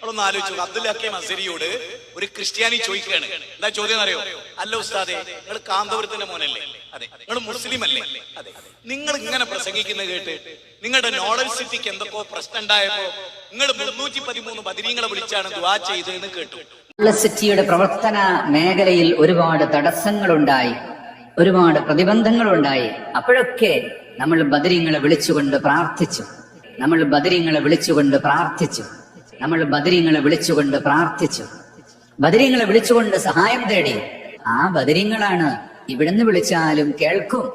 നമ്മളൊന്ന് ആലോചിച്ചു. അബ്ദുൽ ഹക്കീം അസ്സരിയോട് ഒരു ക്രിസ്ത്യാനി ചോദിക്കുകയാണ്, എന്താ ചോദ്യം അറിയോ? അല്ല ഉസ്താദേ, നിങ്ങൾ കാന്തപുരത്തിന്റെ മോനല്ലേ? അതെ. നിങ്ങൾ മുസ്ലിം അല്ലേ? അതെ. നിങ്ങൾ ഇങ്ങനെ പ്രസംഗിക്കുന്നത് കേട്ട് നിങ്ങളുടെ നോളജ് സിറ്റിക്ക് എന്തൊക്കെയോ പ്രശ്നം ഉണ്ടായപ്പോ നിങ്ങൾ 313 ബദരീങ്ങളെ വിളിച്ചാണ് ദുആ ചെയ്തതെന്ന് കേട്ടു. നോളജ് സിറ്റിയുടെ പ്രവർത്തന മേഖലയിൽ ഒരുപാട് തടസ്സങ്ങളുണ്ടായി, ഒരുപാട് പ്രതിബന്ധങ്ങളുണ്ടായി. അപ്പോഴൊക്കെ നമ്മൾ ബദരീങ്ങളെ വിളിച്ചുകൊണ്ട് പ്രാർത്ഥിച്ചു. നമ്മൾ ബദരീങ്ങളെ വിളിച്ചുകൊണ്ട് സഹായം തേടി. ആ ബദരീങ്ങളാണ് ഇവിടുന്ന് വിളിച്ചാലും കേൾക്കും.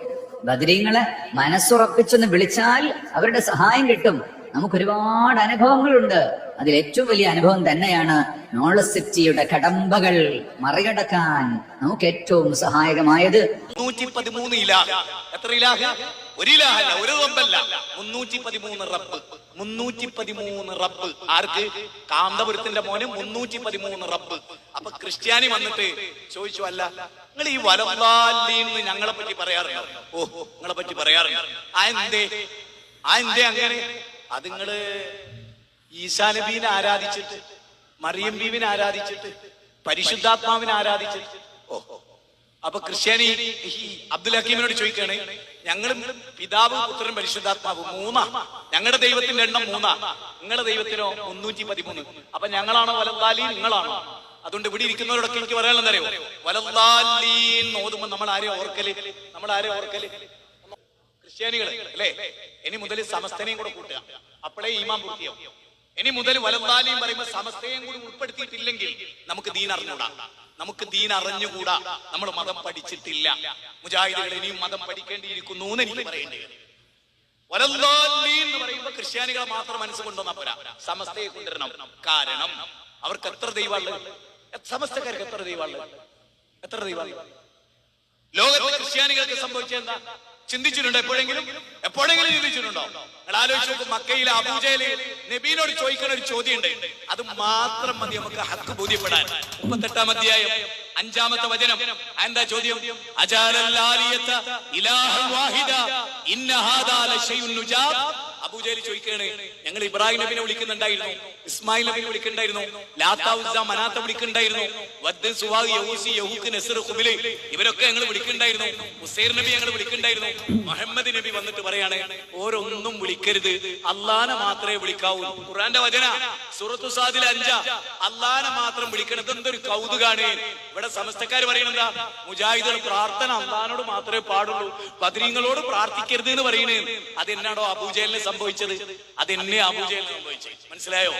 ബദരീങ്ങളെ മനസ്സുറപ്പിച്ചൊന്ന് വിളിച്ചാൽ അവരുടെ സഹായം കിട്ടും. നമുക്ക് ഒരുപാട് അനുഭവങ്ങളുണ്ട്. അതിൽ ഏറ്റവും വലിയ അനുഭവം തന്നെയാണ് നോളജ് സിറ്റിയുടെ കടമ്പകൾ മറികടക്കാൻ നമുക്ക് ഏറ്റവും സഹായകമായത്. 313 ഇലാഹ്. എത്ര ഇലാഹ്? ഒരു ഇലാഹല്ല, ഒരു റബ്ബല്ല, 313 റബ്ബ്. 313 റബ്ബ്. ആർക്ക്? കാന്തപുരത്തിന്റെ മോന് 313 റബ്ബ്. അപ്പൊ ക്രിസ്ത്യാനി വന്നിട്ട് ചോദിച്ചു, അല്ല നിങ്ങൾ ഈ വലല്ലാലീന്ന് ഞങ്ങളെ പറ്റി പറയാറുണ്ട്? ഓ, നിങ്ങളെ പറ്റി പറയാറുണ്ട്. എന്തേ അങ്ങനെ? അത് നിങ്ങള് ഈസാ നബീനെ ആരാധിച്ചിട്ട്, മറിയം ബീവിനെ ആരാധിച്ചിട്ട്, പരിശുദ്ധാത്മാവിനെ ആരാധിച്ചിട്ട്. ഓഹോ. അപ്പൊ ക്രിസ്ത്യാനി അബ്ദുൽ ഹക്കീമിനോട് ചോദിക്കാണ്, ഞങ്ങളും പിതാവ് പുത്രൻ പരിശുദ്ധാത്മാവ് മൂന്നാ, ഞങ്ങളുടെ ദൈവത്തിന്റെ എണ്ണം മൂന്നാ, നിങ്ങളുടെ ദൈവത്തിനോ 313. അപ്പൊ ഞങ്ങളാണോ വലല്ലാലീൻ? നിങ്ങളാണോ? അതുകൊണ്ട് ഇവിടെ ഇരിക്കുന്നവരോടൊക്കെ എനിക്ക് പറയാനുള്ളത് അറിയോ? വലല്ലാലീൻ ഓതുമ്പോ നമ്മൾ ആരെ ഓർക്കല്? ക്രിസ്ത്യാനികള് അല്ലേ? ഇനി മുതൽ സമസ്തനെയും കൂടെ കൂട്ടുക, അപ്പോഴേ ഈമാൻ പൂർത്തിയാവും. ഇനി മുതൽ വലല്ലാലീൻ പറയുമ്പോ സമസ്തയും കൂടി ഉൾപ്പെടുത്തിയിട്ടില്ലെങ്കിൽ നമുക്ക് ദീൻ അറിഞ്ഞുകൂടാ. നമ്മൾ മതം പഠിച്ചിട്ടില്ല. മുജാഹിദുകൾ ഇനിയും മതം പഠിക്കേണ്ടിയിരിക്കുന്നു എന്ന് എനിക്ക് പറയേണ്ടി വരും. വലല്ലാലീൻ എന്ന് പറയുമ്പോ ക്രിസ്ത്യാനികളെ മാത്രം മനസ്സുകൊണ്ടൊന്നാ പോരാ, സമസ്തയെ കൊണ്ടുവരണം. കാരണം അവർക്ക് എത്ര ദൈവമുള്ളത്? സമസ്തക്കാർക്ക് എത്ര ദൈവമുള്ളത്? ലോകത്തെ ക്രിസ്ത്യാനികൾക്ക് സംഭവിച്ചെന്താ ചിന്തിച്ചിട്ടുണ്ടോ? എപ്പോഴെങ്കിലും ചിന്തിച്ചിട്ടുണ്ടോ? നിങ്ങൾ ആലോചിച്ച് നോക്കും. മക്കയിലെ അബൂജഹൽ നബീനോട് ചോദിക്കുന്ന ഒരു ചോദ്യം ഉണ്ട്, അത് മാത്രം മതി നമുക്ക് ഹക്ക് ബോധ്യപ്പെടാൻ. 38-ാം അധ്യായം 5-ാമത്തെ വചനം. എന്താ ചോദ്യം? അജാലല്ലാലിയത ഇലാഹൻ വാഹിദ ഇന്ന ഹാദാ ലശൈഉൻ നുജാബ്. അബൂജഹൽ ചോദിക്കുകയാണ്, ഞങ്ങൾ ഇബ്രാഹിം നബിനെ വിളിക്കുന്നുണ്ടായിരുന്നു, ഇസ്മായിൽ നബിനെ വിളിക്കുന്നുണ്ടായിരുന്നു, ലാത്ത ഉസ്സ മനാത്ത വിളിക്കുന്നുണ്ടായിരുന്നു, വദ്ദ് സുവാ യഹൂസി യഹൂക്ക് നസ്ർ ഖുബിലി ഇവരൊക്കെ ഞങ്ങൾ വിളിക്കുന്നുണ്ടായിരുന്നു, ഉസൈർ നബി ഞങ്ങൾ വിളിക്കുന്നുണ്ടായിരുന്നു. മുഹമ്മദ് നബി വന്നിട്ട് പറയാണ്, ഓരോന്നും വിളിക്കരുത്, അള്ളാനെ മാത്രമേ വിളിക്കാവൂ. ഖുർആന്റെ വചന സൂറത്തു സാദിലെ 5. അള്ളാനെ മാത്രം വിളിക്കണത് എന്തൊരു കൗതുകാണ്. ഇവിടെ സമസ്തക്കാർ പറയണെന്താ? മുജാഹിദുകൾ പ്രാർത്ഥന അള്ളാനോട് മാത്രമേ പാടുള്ളൂ, ബദരീങ്ങളോട് പ്രാർത്ഥിക്കരുത് എന്ന് പറയുന്നത്. അതെന്നാണോ അബൂജഹലിന് സംഭവിച്ചത്? അതെന്നെ അബൂജഹലിന് സംഭവിച്ചത്. മനസ്സിലായോ?